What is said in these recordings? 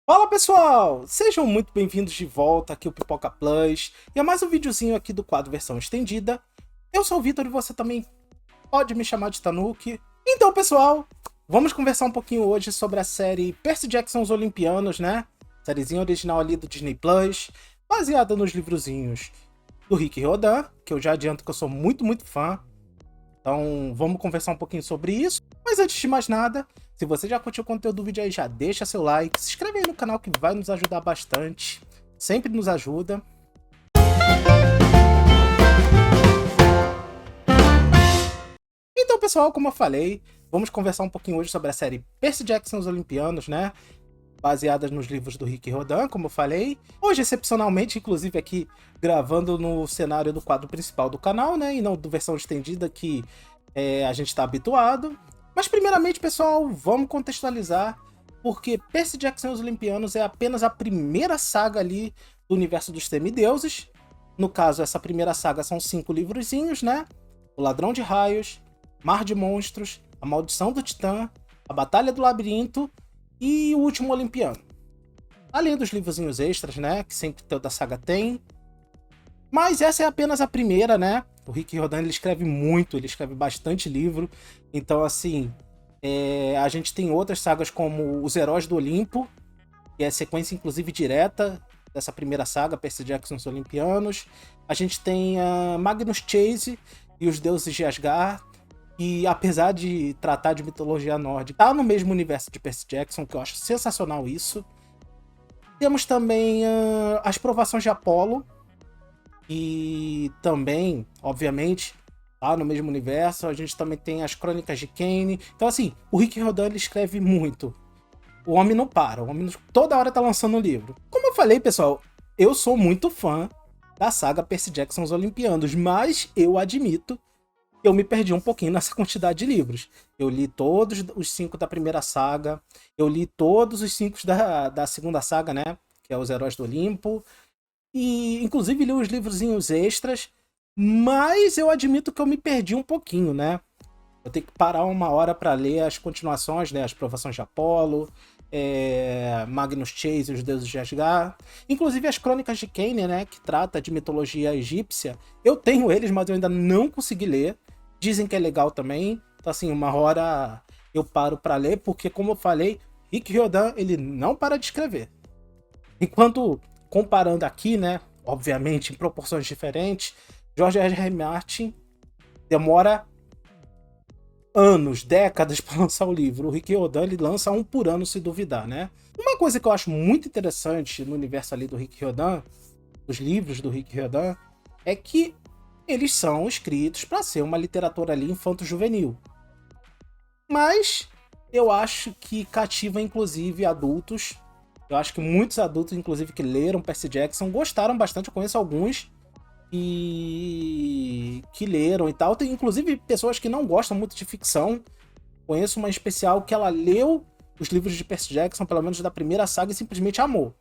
Fala pessoal, sejam muito bem-vindos de volta aqui ao Pipoca Plus e a mais um videozinho aqui do quadro versão estendida. Eu sou o Vitor e você também pode me chamar de Tanuki. Então pessoal, vamos conversar um pouquinho hoje sobre a série Percy Jackson Os Olimpianos, né? Sériezinha original ali do Disney Plus, baseada nos livrozinhos do Rick Riordan, que eu já adianto que eu sou muito fã. Então vamos conversar um pouquinho sobre isso. Mas antes de mais nada, se você já curtiu o conteúdo do vídeo aí, já deixa seu like, se inscreve aí no canal que vai nos ajudar bastante. Sempre nos ajuda. Então pessoal, como eu falei, vamos conversar um pouquinho hoje sobre a série Percy Jackson Os Olimpianos, né? Baseadas nos livros do Rick Riordan, como eu falei. Hoje, excepcionalmente, inclusive aqui gravando no cenário do quadro principal do canal, né? E não do versão estendida que a gente está habituado. Mas primeiramente, pessoal, vamos contextualizar, porque Percy Jackson e os Olimpianos é apenas a primeira saga ali do universo dos semideuses. No caso, essa primeira saga são 5 livrozinhos, né? O Ladrão de Raios, Mar de Monstros, A Maldição do Titã, A Batalha do Labirinto e O Último Olimpiano. Além dos livrozinhos extras, né? Que sempre toda saga tem. Mas essa é apenas a primeira, né? O Rick Riordan, ele escreve muito, ele escreve bastante livro. Então, assim, a gente tem outras sagas como Os Heróis do Olimpo, que é a sequência, inclusive, direta dessa primeira saga, Percy Jackson e os Olimpianos. A gente tem a Magnus Chase e os Deuses de Asgard, e apesar de tratar de mitologia nórdica, tá no mesmo universo de Percy Jackson, que eu acho sensacional isso. Temos também as Provações de Apolo, e também, obviamente, tá no mesmo universo. A gente também tem as Crônicas de Kane. Então, assim, o Rick Riordan, ele escreve muito. O homem não para, o homem toda hora tá lançando um livro. Como eu falei, pessoal, eu sou muito fã da saga Percy Jackson Os Olimpianos, mas eu admito que eu me perdi um pouquinho nessa quantidade de livros. Eu li todos os 5 da primeira saga, eu li todos os 5 da segunda saga, né? Que é Os Heróis do Olimpo. E, inclusive, li os livrozinhos extras, mas eu admito que eu me perdi um pouquinho, né? Eu tenho que parar uma hora para ler as continuações, né? As Provações de Apolo, Magnus Chase e os Deuses de Asgard. Inclusive as Crônicas de Kane, né? Que trata de mitologia egípcia. Eu tenho eles, mas eu ainda não consegui ler. Dizem que é legal também. Então, assim, uma hora eu paro para ler, porque, como eu falei, Rick Riordan, ele não para de escrever. Enquanto, comparando aqui, né, obviamente em proporções diferentes, George R. R. Martin demora anos, décadas para lançar o livro. O Rick Riordan, ele lança um por ano, se duvidar, né? Uma coisa que eu acho muito interessante no universo ali do Rick Riordan, dos livros do Rick Riordan, é que eles são escritos para ser uma literatura ali infanto-juvenil. Mas eu acho que cativa inclusive adultos. Eu acho que muitos adultos, inclusive, que leram Percy Jackson, gostaram bastante. Eu conheço alguns que leram e tal. Tem, inclusive, pessoas que não gostam muito de ficção. Conheço uma especial que ela leu os livros de Percy Jackson, pelo menos da primeira saga, e simplesmente amou.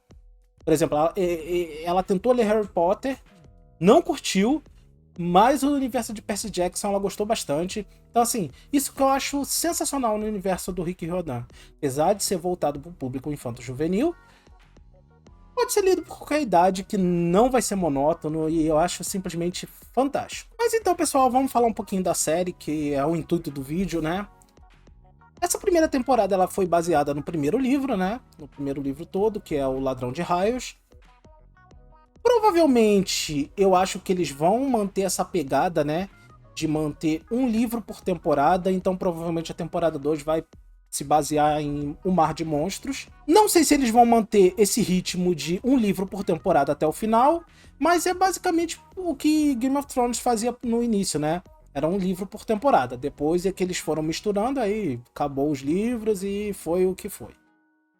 Por exemplo, ela tentou ler Harry Potter, não curtiu, mas o universo de Percy Jackson ela gostou bastante. Então, assim, isso que eu acho sensacional no universo do Rick Riordan. Apesar de ser voltado para o público infanto-juvenil, pode ser lido por qualquer idade, que não vai ser monótono, e eu acho simplesmente fantástico. Mas então, pessoal, vamos falar um pouquinho da série, que é o intuito do vídeo, né? Essa primeira temporada ela foi baseada no primeiro livro, né? No primeiro livro todo, que é o Ladrão de Raios. Provavelmente, eu acho que eles vão manter essa pegada, né? De manter um livro por temporada. Então, provavelmente, a temporada 2 vai se basear em O Mar de Monstros. Não sei se eles vão manter esse ritmo de um livro por temporada até o final. Mas é basicamente o que Game of Thrones fazia no início, né? Era um livro por temporada. Depois é que eles foram misturando, aí acabou os livros e foi o que foi.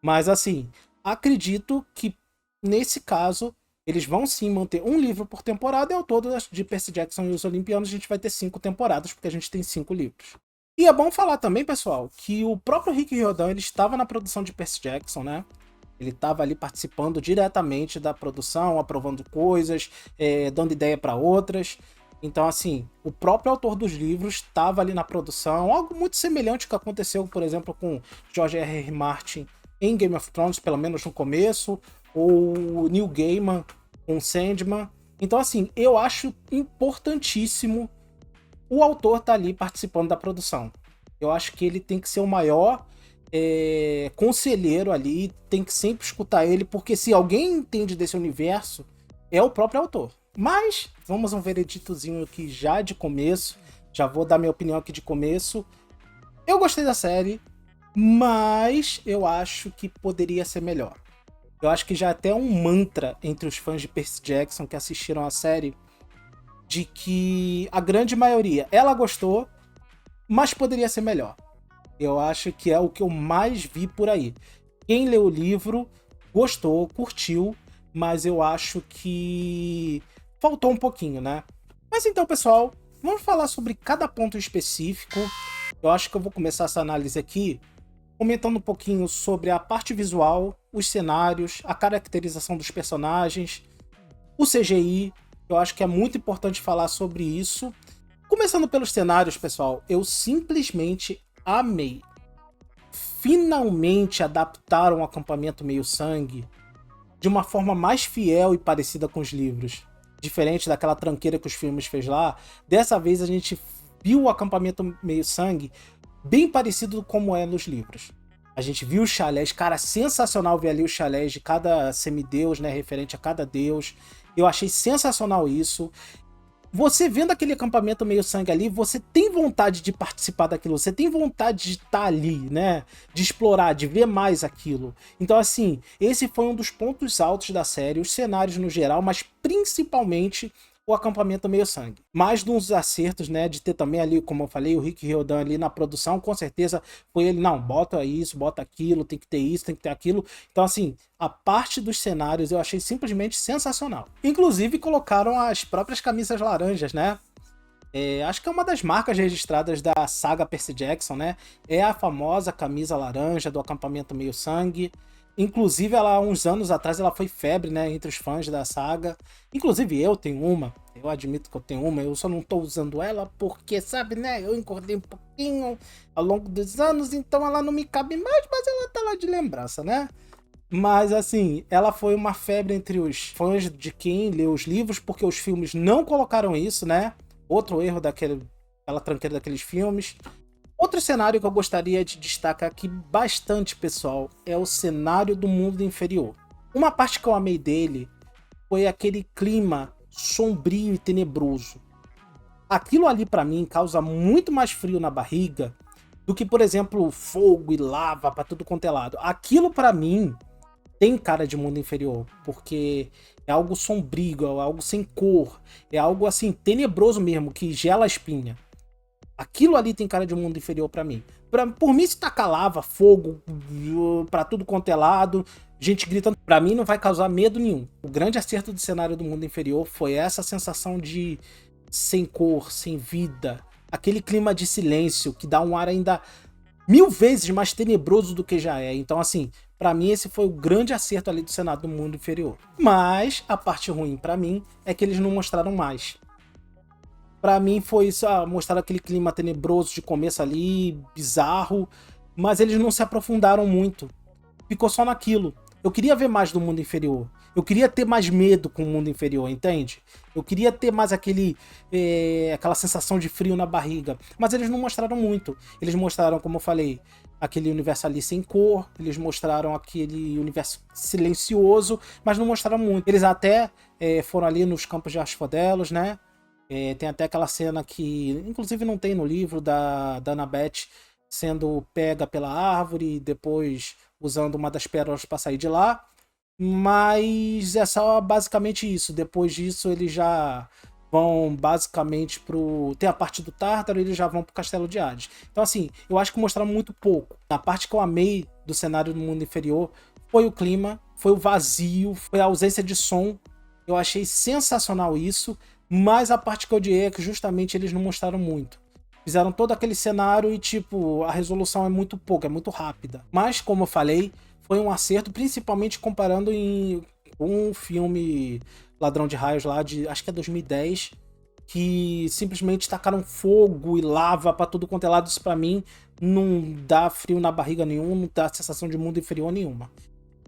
Mas, assim, acredito que, nesse caso, eles vão sim manter um livro por temporada, e ao todo de Percy Jackson e os Olimpianos a gente vai ter 5 temporadas, porque a gente tem 5 livros. E é bom falar também, pessoal, que o próprio Rick Riordan, ele estava na produção de Percy Jackson, né? Ele estava ali participando diretamente da produção, aprovando coisas, dando ideia para outras. Então, assim, o próprio autor dos livros estava ali na produção, algo muito semelhante ao que aconteceu, por exemplo, com George R. R. Martin em Game of Thrones, pelo menos no começo, ou Neil Gaiman com Sandman. Então, assim, eu acho importantíssimo o autor estar ali participando da produção. Eu acho que ele tem que ser o maior conselheiro ali, tem que sempre escutar ele, porque se alguém entende desse universo, é o próprio autor. Mas, vamos a um vereditozinho aqui já de começo, já vou dar minha opinião aqui de começo. Eu gostei da série, mas eu acho que poderia ser melhor. Eu acho que já é até um mantra entre os fãs de Percy Jackson que assistiram a série, de que a grande maioria, ela gostou, mas poderia ser melhor. Eu acho que é o que eu mais vi por aí. Quem leu o livro gostou, curtiu, mas eu acho que faltou um pouquinho, né? Mas então, pessoal, vamos falar sobre cada ponto específico. Eu acho que eu vou começar essa análise aqui comentando um pouquinho sobre a parte visual, os cenários, a caracterização dos personagens, o CGI. Eu acho que é muito importante falar sobre isso. Começando pelos cenários, pessoal, eu simplesmente amei. Finalmente adaptaram o Acampamento Meio-Sangue de uma forma mais fiel e parecida com os livros. Diferente daquela tranqueira que os filmes fez lá, dessa vez a gente viu o Acampamento Meio-Sangue bem parecido como é nos livros. A gente viu os chalés, cara, sensacional ver ali os chalés de cada semideus, né, referente a cada deus. Eu achei sensacional isso. Você vendo aquele acampamento meio sangue ali, você tem vontade de participar daquilo, você tem vontade de estar ali, né? De explorar, de ver mais aquilo. Então, assim, esse foi um dos pontos altos da série, os cenários no geral, mas principalmente o acampamento meio sangue. Mais dos acertos, né, de ter também ali, como eu falei, o Rick Riordan ali na produção, com certeza foi ele, não, bota isso, bota aquilo, tem que ter isso, tem que ter aquilo. Então, assim, a parte dos cenários eu achei simplesmente sensacional. Inclusive, colocaram as próprias camisas laranjas, né? Acho que é uma das marcas registradas da saga Percy Jackson, né? É a famosa camisa laranja do acampamento meio sangue. Inclusive, ela, há uns anos atrás, ela foi febre, né, entre os fãs da saga. Inclusive, eu tenho uma. Eu admito que eu tenho uma. Eu só não tô usando ela porque, sabe, né, eu engordei um pouquinho ao longo dos anos, então ela não me cabe mais, mas ela tá lá de lembrança, né? Mas, assim, ela foi uma febre entre os fãs de quem leu os livros, porque os filmes não colocaram isso, né? Outro erro daquela tranqueira daqueles filmes. Outro cenário que eu gostaria de destacar aqui bastante, pessoal, é o cenário do mundo inferior. Uma parte que eu amei dele foi aquele clima sombrio e tenebroso. Aquilo ali pra mim causa muito mais frio na barriga do que, por exemplo, fogo e lava pra tudo quanto é lado. Aquilo pra mim tem cara de mundo inferior, porque é algo sombrio, é algo sem cor, é algo assim tenebroso mesmo, que gela a espinha. Aquilo ali tem cara de mundo inferior pra mim. Por mim, se tacar lava, fogo, pra tudo quanto é lado, gente gritando, pra mim não vai causar medo nenhum. O grande acerto do cenário do mundo inferior foi essa sensação de sem cor, sem vida. Aquele clima de silêncio que dá um ar ainda 1000 vezes mais tenebroso do que já é. Então, assim, pra mim esse foi o grande acerto ali do cenário do mundo inferior. Mas a parte ruim pra mim é que eles não mostraram mais. Pra mim foi isso, mostrar aquele clima tenebroso de começo ali, bizarro, mas eles não se aprofundaram muito. Ficou só naquilo. Eu queria ver mais do mundo inferior. Eu queria ter mais medo com o mundo inferior, entende? Eu queria ter mais aquela sensação de frio na barriga. Mas eles não mostraram muito. Eles mostraram, como eu falei, aquele universo ali sem cor. Eles mostraram aquele universo silencioso, mas não mostraram muito. Eles até foram ali nos campos de Asphodelos, né? Tem até aquela cena que, inclusive, não tem no livro, da Annabeth sendo pega pela árvore e depois usando uma das pérolas para sair de lá. Mas é só basicamente isso. Depois disso, eles já vão basicamente pro... Tem a parte do Tártaro e eles já vão pro Castelo de Hades. Então, assim, eu acho que mostraram muito pouco. A parte que eu amei do cenário do mundo inferior foi o clima, foi o vazio, foi a ausência de som. Eu achei sensacional isso. Mas a parte que eu odiei é que justamente eles não mostraram muito. Fizeram todo aquele cenário e, tipo, a resolução é muito pouca, é muito rápida. Mas, como eu falei, foi um acerto, principalmente comparando com um filme Ladrão de Raios lá de, acho que é 2010, que simplesmente tacaram fogo e lava pra tudo quanto é lado. Isso pra mim não dá frio na barriga nenhum, não dá sensação de mundo inferior nenhuma.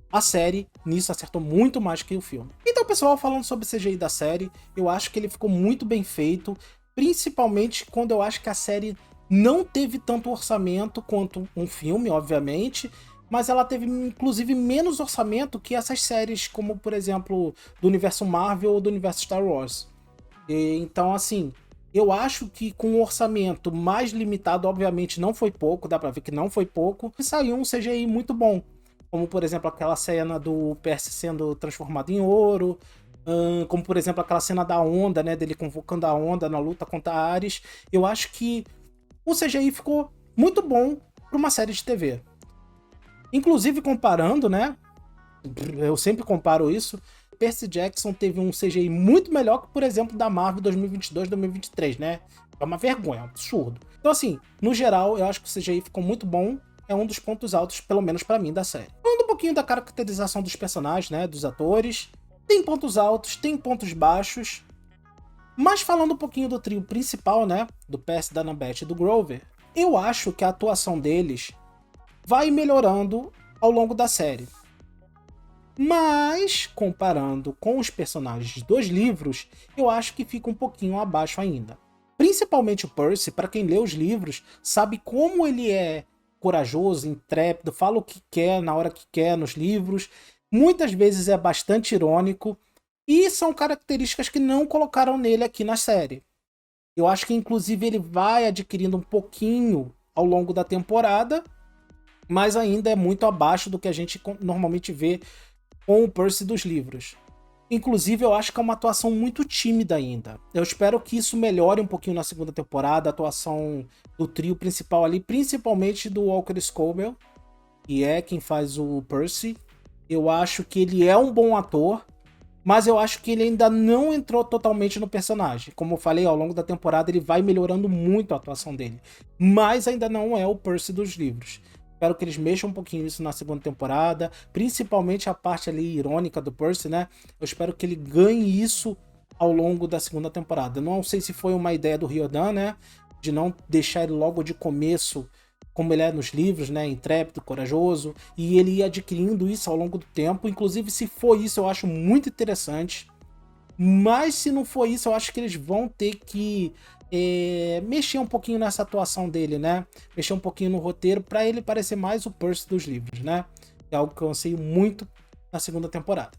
A série, nisso, acertou muito mais que o filme. Então, pessoal, falando sobre o CGI da série, eu acho que ele ficou muito bem feito, principalmente quando eu acho que a série não teve tanto orçamento quanto um filme, obviamente, mas ela teve, inclusive, menos orçamento que essas séries, como, por exemplo, do universo Marvel ou do universo Star Wars. Então, assim, eu acho que com um orçamento mais limitado, obviamente não foi pouco, dá pra ver que não foi pouco, e saiu um CGI muito bom. Como, por exemplo, aquela cena do Percy sendo transformado em ouro, como, por exemplo, aquela cena da onda, né, dele convocando a onda na luta contra a Ares. Eu acho que o CGI ficou muito bom para uma série de TV. Inclusive, comparando, né, eu sempre comparo isso, Percy Jackson teve um CGI muito melhor que, por exemplo, da Marvel 2022, 2023, né? É uma vergonha, é um absurdo. Então, assim, no geral, eu acho que o CGI ficou muito bom. É um dos pontos altos, pelo menos pra mim, da série. Falando um pouquinho da caracterização dos personagens, né? Dos atores. Tem pontos altos, tem pontos baixos. Mas falando um pouquinho do trio principal, né? Do Percy, da Annabeth e do Grover. Eu acho que a atuação deles vai melhorando ao longo da série. Mas, comparando com os personagens dos livros, eu acho que fica um pouquinho abaixo ainda. Principalmente o Percy, para quem lê os livros, sabe como ele é corajoso, intrépido, fala o que quer na hora que quer nos livros. Muitas vezes é bastante irônico e são características que não colocaram nele aqui na série. Eu acho que inclusive ele vai adquirindo um pouquinho ao longo da temporada, mas ainda é muito abaixo do que a gente normalmente vê com o Percy dos livros. Inclusive, eu acho que é uma atuação muito tímida ainda. Eu espero que isso melhore um pouquinho na segunda temporada, a atuação do trio principal ali, principalmente do Walker Scobell, que é quem faz o Percy. Eu acho que ele é um bom ator, mas eu acho que ele ainda não entrou totalmente no personagem. Como eu falei, ao longo da temporada ele vai melhorando muito a atuação dele, mas ainda não é o Percy dos livros. Espero que eles mexam um pouquinho isso na segunda temporada, principalmente a parte ali irônica do Percy, né? Eu espero que ele ganhe isso ao longo da segunda temporada. Não sei se foi uma ideia do Riordan, né? De não deixar ele logo de começo como ele é nos livros, né? Intrépido, corajoso, e ele ia adquirindo isso ao longo do tempo. Inclusive, se for isso, eu acho muito interessante. Mas se não for isso, eu acho que eles vão ter que mexer um pouquinho nessa atuação dele, né? Mexer um pouquinho no roteiro para ele parecer mais o Percy dos livros, né? É algo que eu anseio muito na segunda temporada.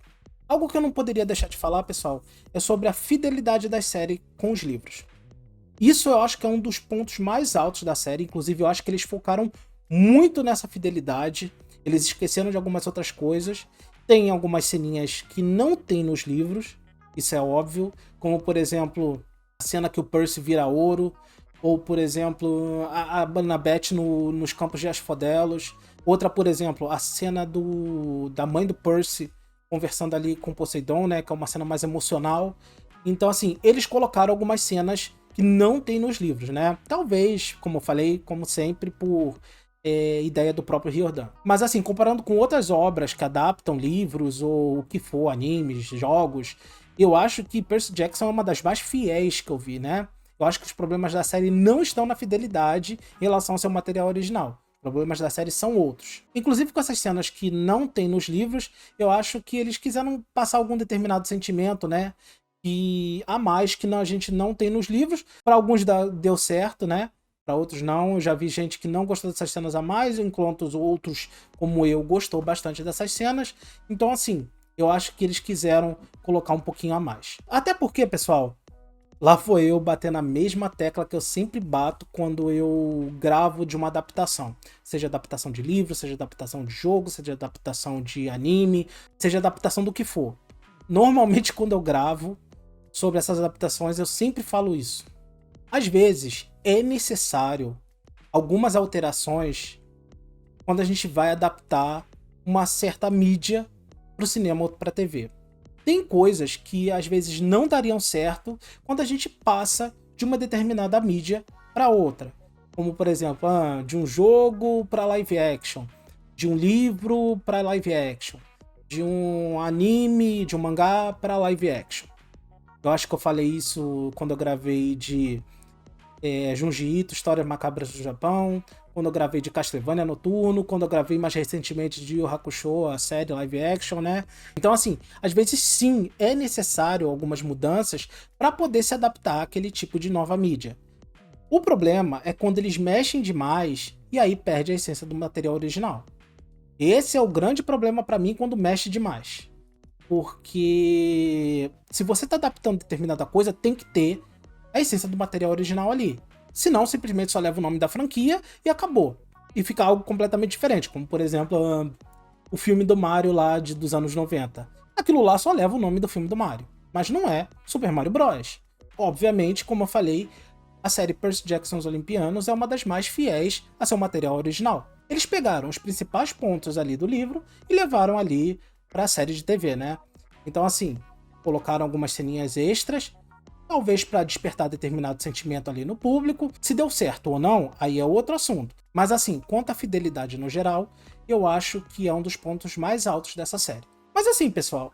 Algo que eu não poderia deixar de falar, pessoal, é sobre a fidelidade da série com os livros. Isso eu acho que é um dos pontos mais altos da série, inclusive eu acho que eles focaram muito nessa fidelidade, eles esqueceram de algumas outras coisas, tem algumas ceninhas que não tem nos livros, isso é óbvio, como por exemplo a cena que o Percy vira ouro, ou por exemplo a Annabeth nos campos de Asphodelos, outra por exemplo a cena da mãe do Percy conversando ali com Poseidon, né, que é uma cena mais emocional. Então assim, eles colocaram algumas cenas que não tem nos livros, né? Talvez, como eu falei, como sempre, por ideia do próprio Riordan. Mas assim, comparando com outras obras que adaptam livros ou o que for, animes, jogos, eu acho que Percy Jackson é uma das mais fiéis que eu vi, né? Eu acho que os problemas da série não estão na fidelidade em relação ao seu material original. Os problemas da série são outros. Inclusive com essas cenas que não tem nos livros, eu acho que eles quiseram passar algum determinado sentimento, né? E a mais que a gente não tem nos livros. Para alguns deu certo, né? Para outros não. Eu já vi gente que não gostou dessas cenas a mais, enquanto os outros, como eu, gostou bastante dessas cenas. Então, assim, eu acho que eles quiseram colocar um pouquinho a mais. Até porque, pessoal, lá foi eu bater na mesma tecla que eu sempre bato quando eu gravo de uma adaptação. Seja adaptação de livro, seja adaptação de jogo, seja adaptação de anime, seja adaptação do que for. Normalmente, quando eu gravo sobre essas adaptações, eu sempre falo isso. Às vezes, é necessário algumas alterações quando a gente vai adaptar uma certa mídia para o cinema ou para a TV. Tem coisas que às vezes não dariam certo quando a gente passa de uma determinada mídia para outra. Como, por exemplo, de um jogo para live action, de um livro para live action, de um anime, de um mangá para live action. Eu acho que eu falei isso quando eu gravei de Junji Ito, Histórias Macabras do Japão, quando eu gravei de Castlevania Noturno, quando eu gravei mais recentemente de Yu Yu Hakusho, a série live action, né? Então, assim, às vezes sim, é necessário algumas mudanças para poder se adaptar àquele tipo de nova mídia. O problema é quando eles mexem demais e aí perde a essência do material original. Esse é o grande problema para mim quando mexe demais. Porque se você tá adaptando determinada coisa, tem que ter a essência do material original ali. Senão, simplesmente só leva o nome da franquia e acabou. E fica algo completamente diferente, como por exemplo, o filme do Mario lá dos anos 90. Aquilo lá só leva o nome do filme do Mario, mas não é Super Mario Bros. Obviamente, como eu falei, a série Percy Jackson os Olimpianos é uma das mais fiéis a seu material original. Eles pegaram os principais pontos ali do livro e levaram ali para a série de TV, né? Então, assim, colocaram algumas ceninhas extras, talvez para despertar determinado sentimento ali no público. Se deu certo ou não, aí é outro assunto. Mas assim, quanto à fidelidade no geral, eu acho que é um dos pontos mais altos dessa série. Mas assim, pessoal,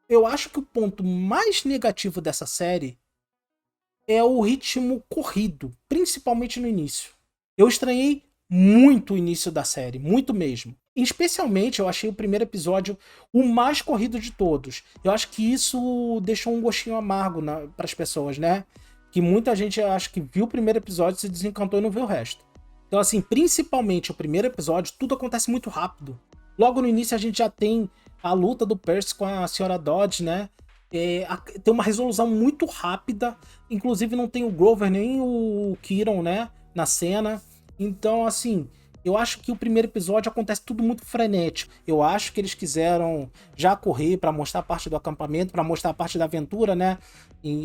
eu acho que o ponto mais negativo dessa série é o ritmo corrido, principalmente no início. Eu estranhei muito o início da série, muito mesmo. Especialmente, eu achei o primeiro episódio o mais corrido de todos. Eu acho que isso deixou um gostinho amargo para as pessoas, né? Que muita gente, acho que viu o primeiro episódio, se desencantou e não viu o resto. Então, assim, principalmente o primeiro episódio, tudo acontece muito rápido. Logo no início a gente já tem a luta do Percy com a Senhora Dodge, né? Tem uma resolução muito rápida. Inclusive não tem o Grover nem o Kiron, né? Na cena. Então, assim, eu acho que o primeiro episódio acontece tudo muito frenético. Eu acho que eles quiseram já correr para mostrar parte do acampamento, para mostrar parte da aventura, né?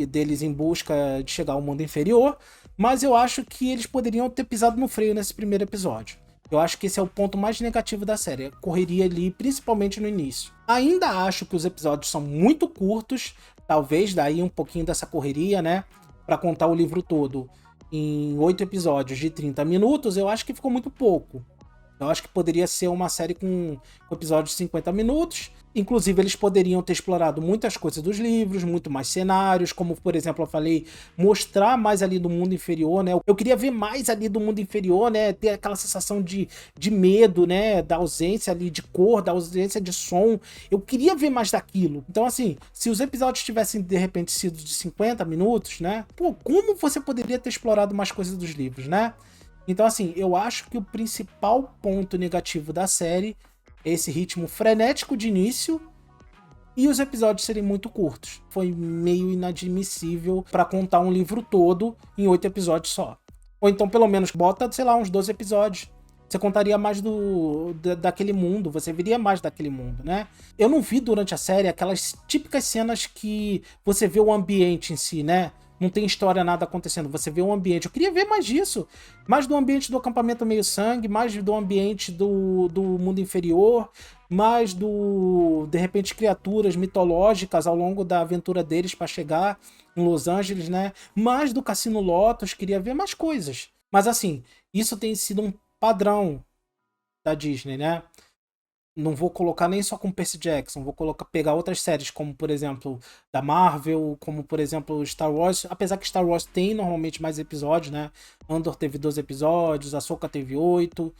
Deles em busca de chegar ao mundo inferior. Mas eu acho que eles poderiam ter pisado no freio nesse primeiro episódio. Eu acho que esse é o ponto mais negativo da série, a correria ali, principalmente no início. Ainda acho que os episódios são muito curtos, talvez daí um pouquinho dessa correria, né? Para contar o livro todo em 8 episódios de 30 minutos, eu acho que ficou muito pouco. Eu acho que poderia ser uma série com episódios de 50 minutos. Inclusive, eles poderiam ter explorado muitas coisas dos livros, muito mais cenários, como, por exemplo, eu falei, mostrar mais ali do mundo inferior, né? Eu queria ver mais ali do mundo inferior, né? Ter aquela sensação de medo, né? Da ausência ali de cor, da ausência de som. Eu queria ver mais daquilo. Então, assim, se os episódios tivessem, de repente, sido de 50 minutos, né? Pô, como você poderia ter explorado mais coisas dos livros, né? Então, assim, eu acho que o principal ponto negativo da série é esse ritmo frenético de início e os episódios serem muito curtos. Foi meio inadmissível para contar um livro todo em 8 episódios só. Ou então, pelo menos, bota, sei lá, uns 12 episódios. Você contaria mais daquele mundo, você viria mais daquele mundo, né? Eu não vi durante a série aquelas típicas cenas que você vê o ambiente em si, né? Não tem história, nada acontecendo. Você vê o ambiente. Eu queria ver mais disso. Mais do ambiente do acampamento meio-sangue, mais do ambiente do mundo inferior, mais de repente, criaturas mitológicas ao longo da aventura deles para chegar em Los Angeles, né? Mais do Cassino Lotus. Queria ver mais coisas. Mas, assim, isso tem sido um padrão da Disney, né? Não vou colocar nem só com Percy Jackson, vou pegar outras séries, como por exemplo da Marvel, como por exemplo Star Wars, apesar que Star Wars tem normalmente mais episódios, né? Andor teve 12 episódios, Ahsoka teve 8,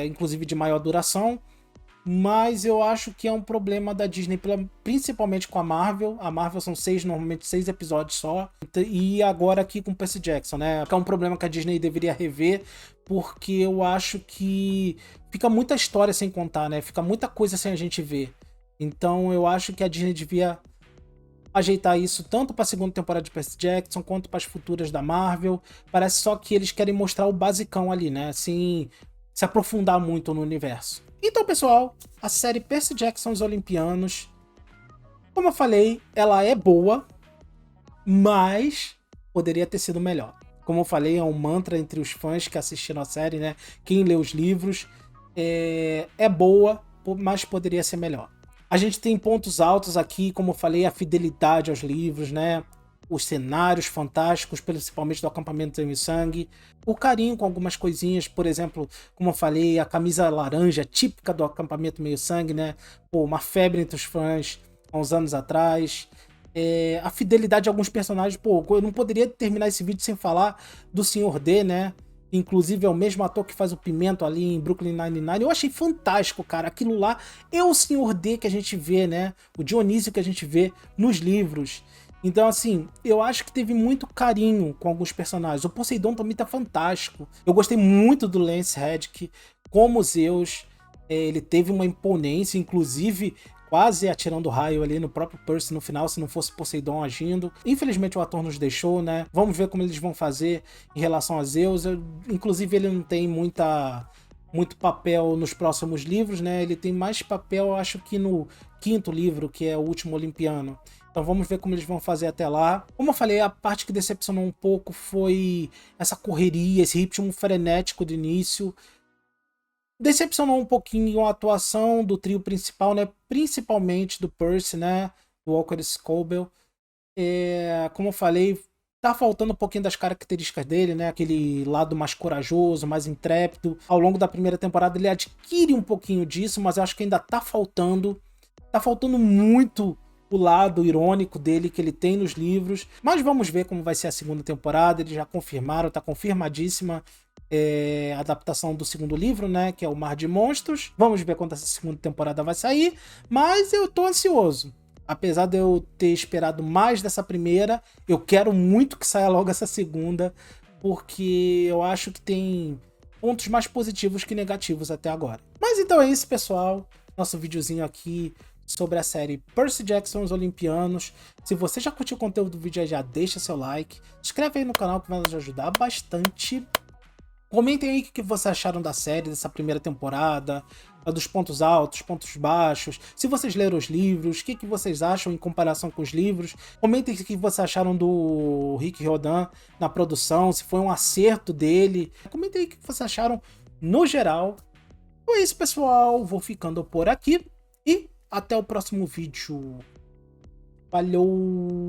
inclusive de maior duração, mas eu acho que é um problema da Disney, principalmente com a Marvel. A Marvel são normalmente 6 episódios só, e agora aqui com Percy Jackson, né? É um problema que a Disney deveria rever, porque eu acho que fica muita história sem contar, né? Fica muita coisa sem a gente ver. Então eu acho que a Disney devia ajeitar isso tanto para a segunda temporada de Percy Jackson quanto para as futuras da Marvel. Parece só que eles querem mostrar o basicão ali, né? Assim, se aprofundar muito no universo. Então, pessoal, a série Percy Jackson os Olimpianos, como eu falei, ela é boa, mas poderia ter sido melhor. Como eu falei, é um mantra entre os fãs que assistiram a série, né? Quem lê os livros, é boa, mas poderia ser melhor. A gente tem pontos altos aqui, como eu falei, a fidelidade aos livros, né? Os cenários fantásticos, principalmente do acampamento do sangue, o carinho com algumas coisinhas, por exemplo, como eu falei, a camisa laranja típica do acampamento meio sangue, né? Pô, uma febre entre os fãs há uns anos atrás. a fidelidade de alguns personagens. Pô, eu não poderia terminar esse vídeo sem falar do Sr. D, né? Inclusive é o mesmo ator que faz o Pimento ali em Brooklyn Nine-Nine. Eu achei fantástico, cara. Aquilo lá é o Sr. D que a gente vê, né? O Dionísio que a gente vê nos livros. Então, assim, eu acho que teve muito carinho com alguns personagens. O Poseidon também tá fantástico. Eu gostei muito do Lance Reddick como Zeus. Ele teve uma imponência, inclusive quase atirando raio ali no próprio Percy no final, se não fosse Poseidon agindo. Infelizmente o ator nos deixou, né? Vamos ver como eles vão fazer em relação a Zeus. Inclusive ele não tem muito papel nos próximos livros, né? Ele tem mais papel, acho que no quinto livro, que é o Último Olimpiano. Então vamos ver como eles vão fazer até lá. Como eu falei, a parte que decepcionou um pouco foi essa correria, esse ritmo frenético do início. Decepcionou um pouquinho a atuação do trio principal, né? Principalmente do Percy, né? Do Walker Scobell. Como eu falei, tá faltando um pouquinho das características dele, né? Aquele lado mais corajoso, mais intrépido. Ao longo da primeira temporada ele adquire um pouquinho disso, mas eu acho que ainda tá faltando. Tá faltando muito o lado irônico dele que ele tem nos livros. Mas vamos ver como vai ser a segunda temporada. Eles já confirmaram, tá confirmadíssima a adaptação do segundo livro, né? Que é o Mar de Monstros. Vamos ver quando essa segunda temporada vai sair. Mas eu tô ansioso. Apesar de eu ter esperado mais dessa primeira, eu quero muito que saia logo essa segunda, porque eu acho que tem pontos mais positivos que negativos até agora. Mas então é isso, pessoal. Nosso videozinho aqui sobre a série Percy Jackson Os Olimpianos. Se você já curtiu o conteúdo do vídeo, já deixa seu like. Se inscreve aí no canal que vai nos ajudar bastante. Comentem aí o que vocês acharam da série, dessa primeira temporada, dos pontos altos, pontos baixos. Se vocês leram os livros, o que vocês acham em comparação com os livros. Comentem o que vocês acharam do Rick Riordan na produção, se foi um acerto dele. Comentem aí o que vocês acharam no geral. Então é isso, pessoal. Vou ficando por aqui e até o próximo vídeo. Valeu!